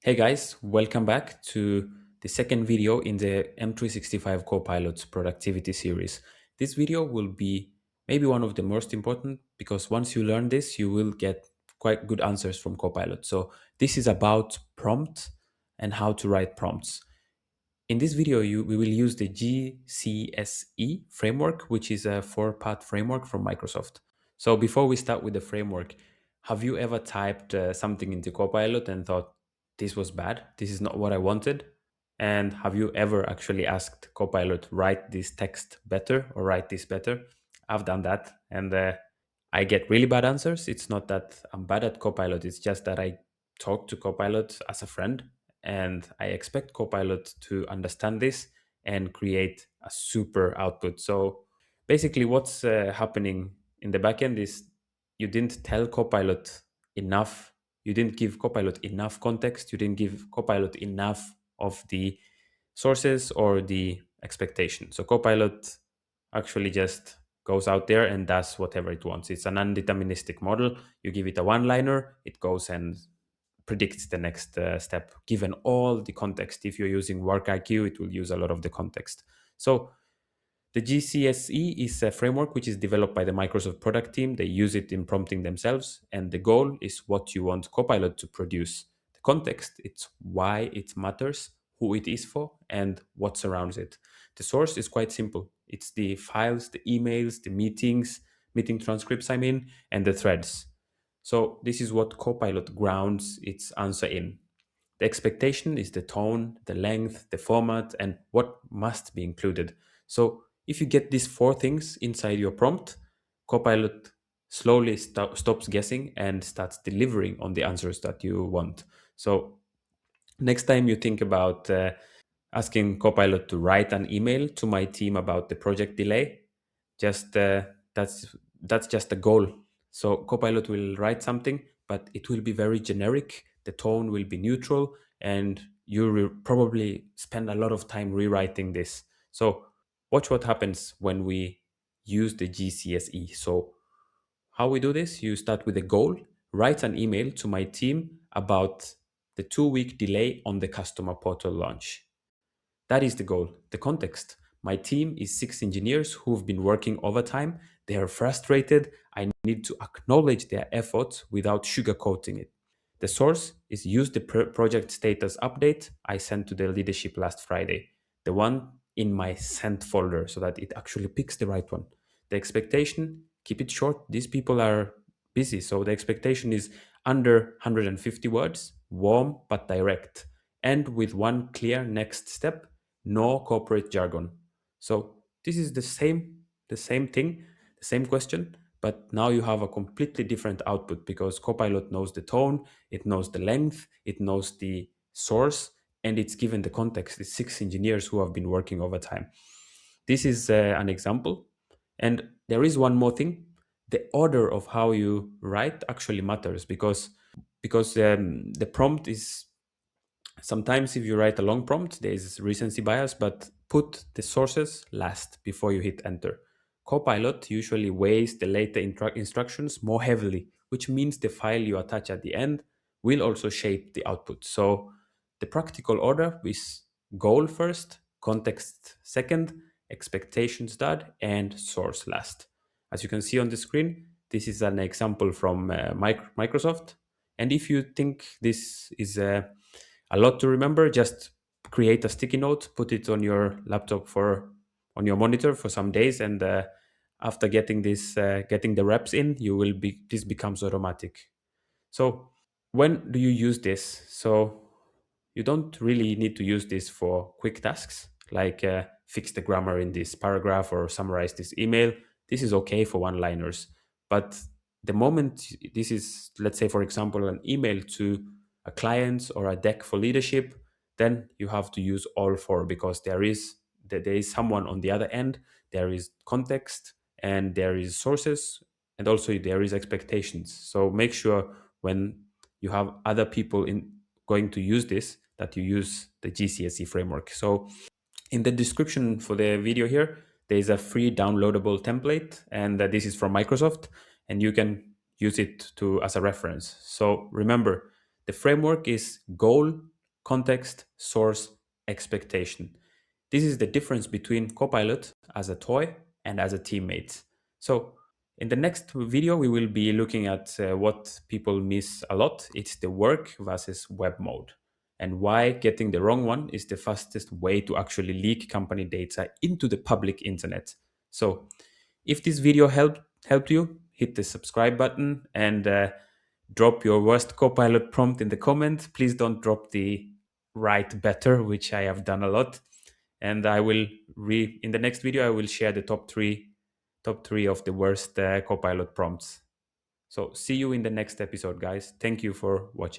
Hey guys, welcome back to the second video in the M365 Copilot productivity series. This video will be maybe one of the most important because once you learn this, you will get quite good answers from Copilot. So this is about prompt and how to write prompts. In this video, we will use the GCSE framework, which is a four-part framework from Microsoft. So before we start with the framework, have you ever typed something into Copilot and thought, this was bad, this is not what I wanted? And have you ever actually asked Copilot, write this text better or write this better? I've done that and I get really bad answers. It's not that I'm bad at Copilot, it's just that I talk to Copilot as a friend and I expect Copilot to understand this and create a super output. So basically, what's happening in the backend is you didn't tell Copilot enough. You didn't give Copilot enough context. You didn't give Copilot enough of the sources or the expectation. So Copilot actually just goes out there and does whatever it wants. It's an undeterministic model. You give it a one liner, it goes and predicts the next step given all the context. If you're using work IQ, it will use a lot of the context. So the GCSE is a framework which is developed by the Microsoft product team. They use it in prompting themselves, and the goal is what you want Copilot to produce. The context, it's why it matters, who it is for, and what surrounds it. The source is quite simple. It's the files, the emails, the meetings, meeting transcripts, and the threads. So this is what Copilot grounds its answer in. The expectation is the tone, the length, the format, and what must be included. So if you get these four things inside your prompt, Copilot slowly stops guessing and starts delivering on the answers that you want. So next time you think about asking Copilot to write an email to my team about the project delay, just that's just a goal. So Copilot will write something, but it will be very generic. The tone will be neutral, and you will probably spend a lot of time rewriting this. So watch what happens when we use the GCSE. So how we do this? You start with a goal, write an email to my team about the 2 week delay on the customer portal launch. That is the goal. The context. My team is 6 engineers who've been working overtime. They are frustrated. I need to acknowledge their efforts without sugarcoating it. The source is use the project status update I sent to the leadership last Friday, the one in my sent folder so that it actually picks the right one. The expectation, keep it short. These people are busy. So the expectation is under 150 words, warm but direct, and with one clear next step, no corporate jargon. So this is the same thing, the same question, but now you have a completely different output because Copilot knows the tone, it knows the length, it knows the source, and it's given the context. The 6 engineers who have been working overtime. This is an example. And there is one more thing. The order of how you write actually matters because the prompt is sometimes if you write a long prompt, there is recency bias, but put the sources last before you hit enter. Copilot usually weighs the later instructions more heavily, which means the file you attach at the end will also shape the output. So the practical order is goal first, context second, expectations third, and source last. As you can see on the screen, this is an example from Microsoft. And if you think this is a lot to remember, just create a sticky note, put it on your laptop for on your monitor for some days, and after getting the reps in, you will be this becomes automatic. So when do you use this? So you don't really need to use this for quick tasks like fix the grammar in this paragraph or summarize this email. This is okay for one liners. But the moment this is, let's say, for example, an email to a client or a deck for leadership, then you have to use all four because there is someone on the other end, there is context, and there is sources, and also there is expectations. So make sure when you have other people in going to use this that you use the GCSE framework. So in the description for the video here, there is a free downloadable template, and this is from Microsoft, and you can use it to as a reference. So remember, the framework is goal, context, source, expectation. This is the difference between Copilot as a toy and as a teammate. So, in the next video, we will be looking at what people miss a lot. It's the work versus web mode, and why getting the wrong one is the fastest way to actually leak company data into the public internet. So, if this video helped you, hit the subscribe button and drop your worst Copilot prompt in the comment. Please don't drop the write better, which I have done a lot. And I will in the next video I will share the top three of the worst Copilot prompts. So see you in the next episode, guys. Thank you for watching.